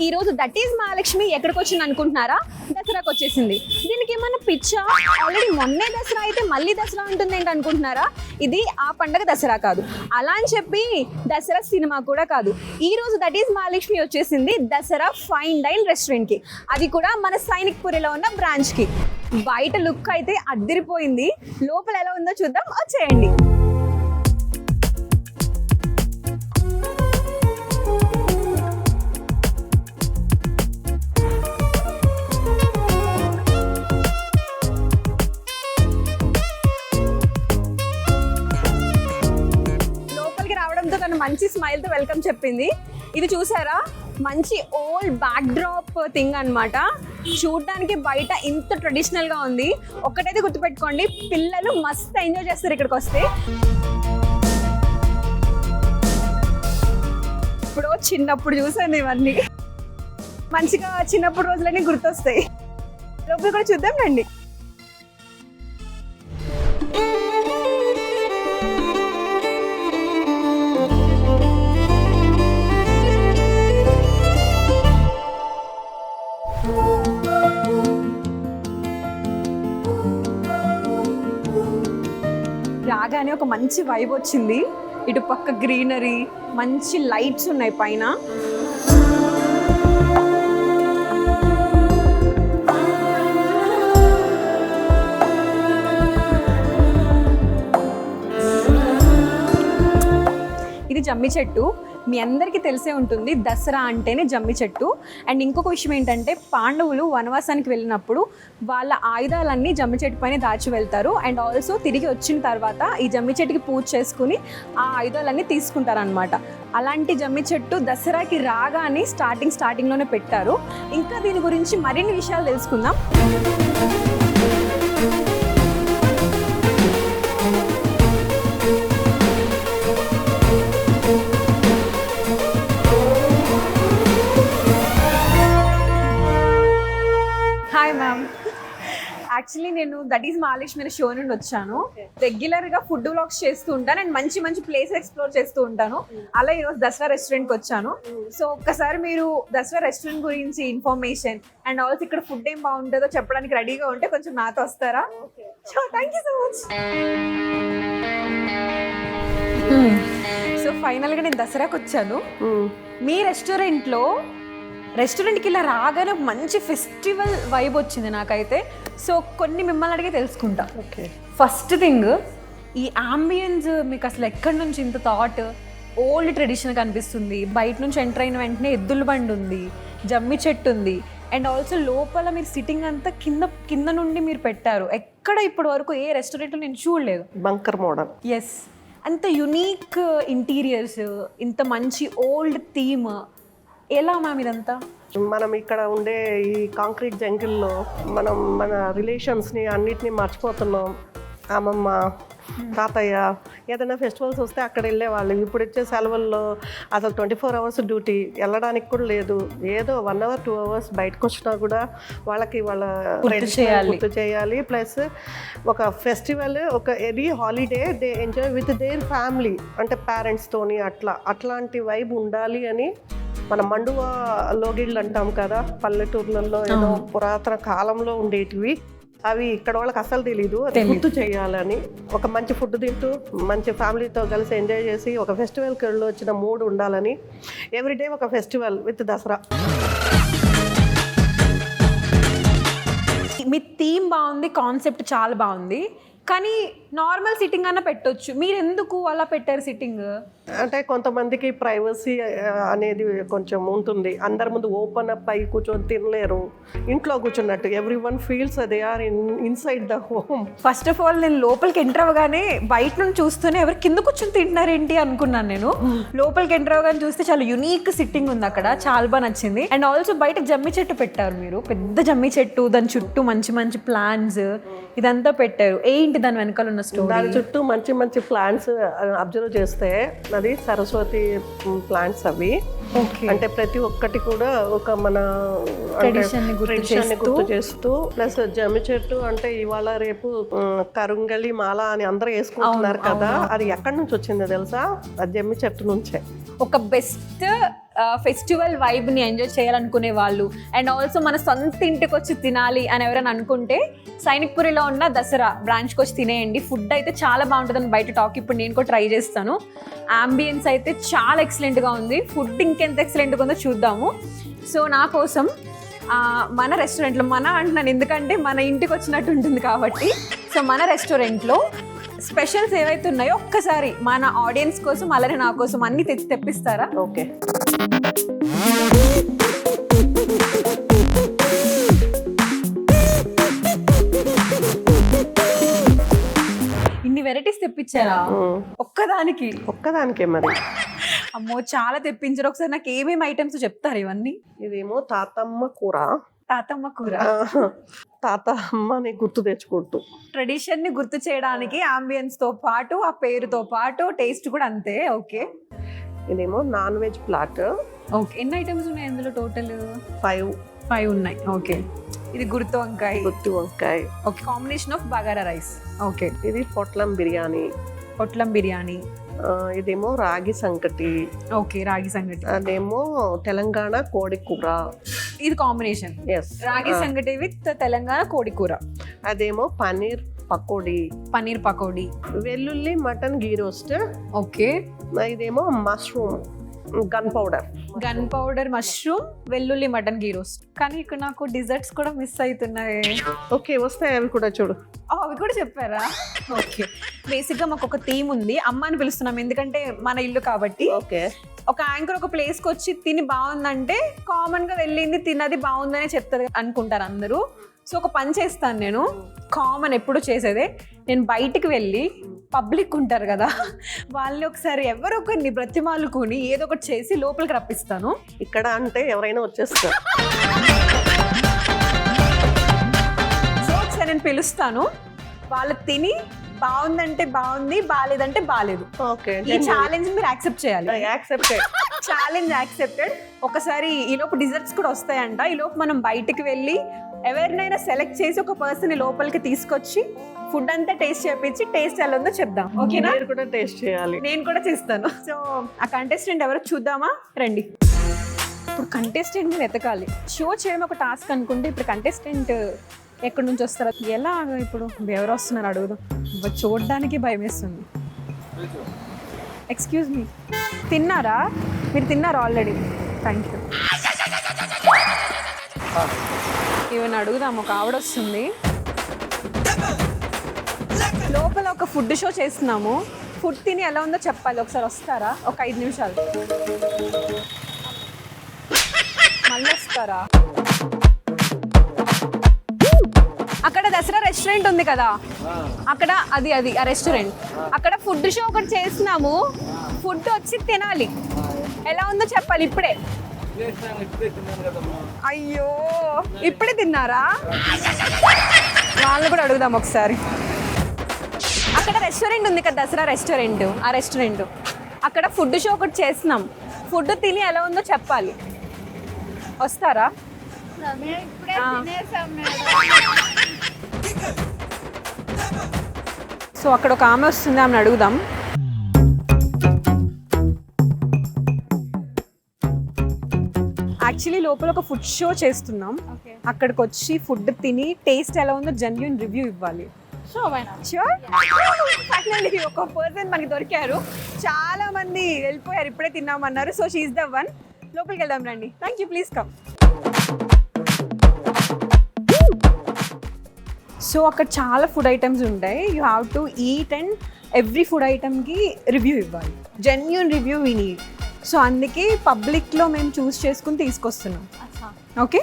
ఈ రోజు that is Mahalakshmi ఎక్కడికి వచ్చింది అనుకుంటున్నారా? దసరాకి వచ్చేసింది. దీనికి ఏమన్నా పిచ్చా? ఆల్రెడీ మొన్నే దసరా అయితే మళ్ళీ దసరా ఉంటుంది ఏంటి అనుకుంటున్నారా? ఇది ఆ పండగ దసరా కాదు. అలా అని చెప్పి దసరా సినిమా కూడా కాదు. ఈ రోజు దట్ ఈజ్ మహాలక్ష్మి వచ్చేసింది దసరా ఫైన్ డైన్ రెస్టారెంట్ కి, అది కూడా మన సైనిక్ పురిలో ఉన్న బ్రాంచ్ కి. బయట లుక్ అయితే అద్దరిపోయింది, లోపల ఎలా ఉందో చూద్దాం, వచ్చేయండి. మంచి స్మైల్ తో వెల్కమ్ చెప్పింది. ఇది చూసారా, మంచి ఓల్డ్ బ్యాక్ డ్రాప్ థింగ్ అన్నమాట. చూడడానికి బయట ఇంత ట్రెడిషనల్ గా ఉంది. ఒక్కటైతే గుర్తుపెట్టుకోండి, పిల్లలు మస్త్ ఎంజాయ్ చేస్తారు ఇక్కడికి వస్తే. ఇప్పుడు చిన్నప్పుడు చూసాను ఇవన్నీ, మంచిగా చిన్నప్పుడు రోజులన్నీ గుర్తొస్తాయి. లోపల కూడా చూద్దాం రండి. రాగానే ఒక మంచి వైబ్ వచ్చింది. ఇటు పక్క గ్రీనరీ, మంచి లైట్స్ ఉన్నాయి పైన. ఇది జమ్మి చెట్టు, మీ అందరికీ తెలిసే ఉంటుంది దసరా అంటేనే జమ్మి చెట్టు. అండ్ ఇంకొక విషయం ఏంటంటే, పాండవులు వనవాసానికి వెళ్ళినప్పుడు వాళ్ళ ఆయుధాలన్నీ జమ్మి చెట్టు పైన దాచి వెళ్తారు. అండ్ ఆల్సో తిరిగి వచ్చిన తర్వాత ఈ జమ్మి చెట్టుకి పూజ చేసుకుని ఆ ఆయుధాలన్నీ తీసుకుంటారనమాట. అలాంటి జమ్మి చెట్టు దసరాకి రాగానే స్టార్టింగ్లోనే పెట్టారు. ఇంకా దీని గురించి మరిన్ని విషయాలు తెలుసుకుందాం. హాయ్ మ్యామ్, యాక్చువల్లీ నేను దట్ ఈజ్ మహాలక్ష్మి షో నుండి వచ్చాను. రెగ్యులర్గా ఫుడ్ వ్లాగ్స్ చేస్తూ ఉంటాను అండ్ మంచి మంచి ప్లేస్ ఎక్స్ప్లోర్ చేస్తూ ఉంటాను. అలా ఈరోజు దసరా రెస్టారెంట్కి వచ్చాను. సో ఒక్కసారి మీరు దసరా రెస్టారెంట్ గురించి ఇన్ఫర్మేషన్ అండ్ ఆల్సో ఇక్కడ ఫుడ్ ఏం బాగుంటుందో చెప్పడానికి రెడీగా ఉంటే కొంచెం నాతో వస్తారా? So thank you so much. So ఫైనల్గా నేను దసరాకి వచ్చాను. మీ రెస్టారెంట్కి ఇలా రాగానే మంచి ఫెస్టివల్ వైబ్ వచ్చింది నాకైతే. సో కొన్ని మిమ్మల్ని అడిగే తెలుసుకుంటా. ఓకే, ఫస్ట్ థింగ్, ఈ అంబియన్స్ మీకు అసలు ఎక్కడి నుంచి ఇంత థాట్? ఓల్డ్ ట్రెడిషన్ కనిపిస్తుంది, బయట నుంచి ఎంటర్ అయిన వెంటనే ఎద్దుల బండి ఉంది, జమ్మి చెట్టు ఉంది, అండ్ ఆల్సో లోపల మీరు సిట్టింగ్ అంతా కింద నుండి మీరు పెట్టారు. ఎక్కడ ఇప్పటి వరకు ఏ రెస్టారెంట్లో నేను చూడలేదు. Bunker model. ఎస్, అంత యునీక్ ఇంటీరియర్స్, ఇంత మంచి ఓల్డ్ థీమ్, ఎలా మ్యామ్ ఇదంతా? మనం ఇక్కడ ఉండే ఈ కాంక్రీట్ జంగిల్లో మనం మన రిలేషన్స్ని అన్నిటినీ మర్చిపోతున్నాం. అమ్మమ్మ, తాతయ్య ఏదైనా ఫెస్టివల్స్ వస్తే అక్కడ వెళ్ళేవాళ్ళు. ఇప్పుడు ఇచ్చే సెలవుల్లో అసలు 24 hours డ్యూటీ, వెళ్ళడానికి కూడా లేదు. ఏదో 1 hour 2 hours బయటకు వచ్చినా కూడా వాళ్ళకి వాళ్ళ గుర్తు చేయాలి. ప్లస్ ఒక ఫెస్టివల్, ఒక any holiday they enjoy with their family, అంటే పేరెంట్స్తోని అట్లాంటి వైబ్ ఉండాలి అని మన మండువా లోగిళ్ళు అంటాం కదా, పల్లెటూర్లలో ఏదో పురాతన కాలంలో ఉండేటివి. అవి ఇక్కడ వాళ్ళకి అసలు తెలీదు. అది గుర్తు చేయాలని, ఒక మంచి ఫుడ్ తింటూ మంచి ఫ్యామిలీతో కలిసి ఎంజాయ్ చేసి ఒక ఫెస్టివల్కి వెళ్ళి వచ్చిన మూడ్ ఉండాలని ఎవ్రీడే ఒక festival with Dasara. Me theme బాగుంది, కాన్సెప్ట్ చాలా బాగుంది, కానీ నార్మల్ సిట్టింగ్ అన్న పెట్టొచ్చు. మీరు ఎందుకు అలా పెట్టారు సిట్టింగ్? అంటే కొంతమందికి ప్రైవసీ అనేది కొంచెం ఉంటుంది. అందరి ముందు ఓపెన్ అప్ అయ్యి కూర్చొని తినలేరు. ఇంట్లో కూర్చున్నట్టు everyone feels they are inside the home. First of all నేను లోపలికి ఎంటర్ అవ్వగానే బయట నుంచి చూస్తూనే ఎవరు కింద కూర్చొని తింటున్నారు ఏంటి అనుకున్నాను నేను. లోపలికి ఎంటర్ అవ్వగానే చూస్తే చాలా యునీక్ సిట్టింగ్ ఉంది అక్కడ, చాలా బాగా నచ్చింది. అండ్ ఆల్సో బయట జమ్మి చెట్టు పెట్టారు మీరు, పెద్ద జమ్మి చెట్టు, దాని చుట్టూ మంచి మంచి ప్లాంట్స్ ఇదంతా పెట్టారు. ఏంటి దాని వెనకాల ఉన్న స్టోరీ? దాని చుట్టూ మంచి మంచి ప్లాంట్స్ అబ్జర్వ్ చేస్తే అది సరస్వతి ప్లాంట్స్ అవి. అంటే ప్రతి ఒక్కటి కూడా ఒక మన ట్రెడిషన్ గుర్తు చేస్తూ, ప్లస్ జమ్మి చెట్టు అంటే ఇవాళ రేపు కరుంగలి మాల అని అందరూ వేసుకుంటున్నారు కదా, అది ఎక్కడి నుంచి వచ్చిందో తెలుసా? అది జమ్మి చెట్టు నుంచే. ఒక బెస్ట్ ఫెస్టివల్ వైబ్ని ఎంజాయ్ చేయాలనుకునే వాళ్ళు అండ్ ఆల్సో మన సొంత ఇంటికి వచ్చి తినాలి అని ఎవరైనా అనుకుంటే సైనిక్పురిలో ఉన్న దసరా బ్రాంచ్కి వచ్చి తినేయండి. ఫుడ్ అయితే చాలా బాగుంటుందని బయట టాక్. ఇప్పుడు నేను కూడా ట్రై చేస్తాను. అంబియన్స్ అయితే చాలా ఎక్సలెంట్గా ఉంది. ఫుడ్ ఇంకెంత ఎక్సలెంట్గా ఉందో చూద్దాము. సో నా కోసం మన రెస్టారెంట్లో, మన అంటున్నాను ఎందుకంటే మన ఇంటికి వచ్చినట్టు ఉంటుంది కాబట్టి, సో మన రెస్టారెంట్లో స్పెషల్స్ ఏవైతే ఉన్నాయో ఒక్కసారి మన ఆడియన్స్ కోసం అలానే నా కోసం అన్ని తెప్పిస్తారా? ఓకే. ఇన్ని వెరైటీస్ తెప్పించారా ఒక్కదానికే? మరి అమ్మో చాలా తెప్పించారు. ఒకసారి నాకు ఏమేమి ఐటమ్స్ చెప్తారు ఇవన్నీ? ఇదేమో తాతమ్మ కూర. తాతమ్మని గుర్తు తెచ్చుకుంటూ ట్రెడిషన్ ని గుర్తు చేయడానికి అంబియన్స్ తో పాటు ఆ పేరుతో పాటు టేస్ట్ కూడా అంతే. ఓకే. ఇదేమో నాన్ వెజ్ ప్లాట్. ఓకే. ఎన్ని ఐటమ్స్ ఉన్నాయి అందులో? టోటల్ 5 ఉన్నాయి. ఓకే. ఇది గుత్తి వంకాయ. Okay. Combination of bagara rice. Okay. ఇది పొట్లం బిర్యానీ. ఇదేమో రాగి సంకటి. ఓకే. రాగి సంకటి. అదేమో తెలంగాణ కోడి కూర. ఇది కాంబినేషన్. రాగి సంకటి విత్ తెలంగాణ కోడి కూర. అదేమో పన్నీర్ పకోడీ. వెల్లుల్లి మటన్ గీ రోస్ట్. ఓకే. ఇదేమో మష్రూమ్ గన్ పౌడర్ మష్రూమ్ వెల్లుల్లి మటన్ గీ రోస్ట్. కానీ ఇక్కడ నాకు డిజర్ట్స్ కూడా మిస్ అవుతున్నాయి. ఓకే, వస్తాయి అవి కూడా చూడు. అవి కూడా చెప్పారా? ఓకే. బేసిక్గా మాకు ఒక థీమ్ ఉంది. అమ్మ అని పిలుస్తున్నాం ఎందుకంటే మన ఇల్లు కాబట్టి. ఓకే. ఒక యాంకర్ ఒక ప్లేస్కి వచ్చి తిని బాగుందంటే కామన్గా వెళ్ళింది తిన్నది బాగుందనే చెప్తుంది అనుకుంటారు అందరూ. సో ఒక పని చేస్తాను నేను, కామన్ ఎప్పుడు చేసేదే, నేను బయటికి వెళ్ళి పబ్లిక్ ఉంటారు కదా వాళ్ళని ఒకసారి ఎవరో ఒకరిని బ్రతిమాలుకొని ఏదో ఒకటి చేసి లోపలికి రప్పిస్తాను. ఇక్కడ అంటే ఎవరైనా వచ్చేస్తారు. సో ఒకసారి నేను పిలుస్తాను, వాళ్ళు తిని బాగుందంటే బాగుంది, బాగాలేదంటే బాగాలేదు. ఓకే. ఈ ఛాలెంజ్ మీరు యాక్సెప్ట్ చేయాలి. Challenge accepted. ఒకసారి ఈ లోపు డిజర్ట్స్ కూడా వస్తాయంట. ఈ లోపు మనం బయటికి వెళ్ళి ఎవరినైనా సెలెక్ట్ చేసి ఒక పర్సన్ లోపలికి తీసుకొచ్చి ఫుడ్ అంతా టేస్ట్ చేయించి టేస్ట్ ఎలా ఉందో చెప్దాం. ఓకేనా? మీరు కూడా టేస్ట్ చేయాలి. నేను కూడా చేస్తాను. సో ఆ కంటెస్టెంట్ ఎవరో చూద్దామా రండి. ఇప్పుడు కంటెస్టెంట్ వెతకాలి. షో చేయడం ఒక టాస్క్ అనుకుంటే ఇప్పుడు కంటెస్టెంట్ ఎక్కడి నుంచి వస్తారో ఎలా ఇప్పుడు ఎవరు వస్తున్నారు అడుగుదాం. చూడడానికి భయం వేస్తుంది. ఎక్స్క్యూజ్ మీ, తిన్నారా? మీరు తిన్నారా ఆల్రెడీ? Thank you. ఈవెన్ అడుగుదాం. ఒక ఆవిడ వస్తుంది. లోపల ఒక ఫుడ్ షో చేస్తున్నాము. ఫుడ్ తిని ఎలా ఉందో చెప్పాలి. ఒకసారి వస్తారా? ఒక 5 నిమిషాలు. మళ్ళీ వస్తారా? అక్కడ దసరా రెస్టారెంట్ ఉంది కదా, అక్కడ అది ఆ రెస్టారెంట్ అక్కడ ఫుడ్ షో ఒకటి చేస్తున్నాము. ఫుడ్ వచ్చి తినాలి. ఎలా ఉందో చెప్పాలి ఇప్పుడే. అయ్యో, ఇప్పుడే తిన్నారా? వాళ్ళు కూడా అడుగుదాం ఒకసారి. అక్కడ రెస్టారెంట్ ఉంది కదా, దసరా రెస్టారెంట్. ఆ రెస్టారెంట్ అక్కడ ఫుడ్ షో ఒకటి చేస్తున్నాం. ఫుడ్ తిని ఎలా ఉందో చెప్పాలి. వస్తారా? సో అక్కడ ఒక ఆమె వస్తుంది, ఆమెను అడుగుదాం. యాక్చువల్లీ లోపల ఒక ఫుడ్ షో చేస్తున్నాం. అక్కడికి వచ్చి ఫుడ్ తిని టేస్ట్ ఎలా ఉందో జెన్యూన్ రివ్యూ ఇవ్వాలి. ఫైనల్లీ ఒక పర్సన్ మనకి దొరికారు. చాలా మంది వెళ్ళిపోయారు, ఇప్పుడే తిన్నామన్నారు. So she is the one. లోపలికి వెళ్దాం రండి. Thank you, please come. So అక్కడ చాలా ఫుడ్ ఐటమ్స్ ఉంటాయి. You have to eat and every food ఐటమ్కి రివ్యూ ఇవ్వాలి. Genuine review we need. So అందుకే పబ్లిక్లో మేము చూస్ చేసుకుని తీసుకొస్తున్నాం. ఓకే.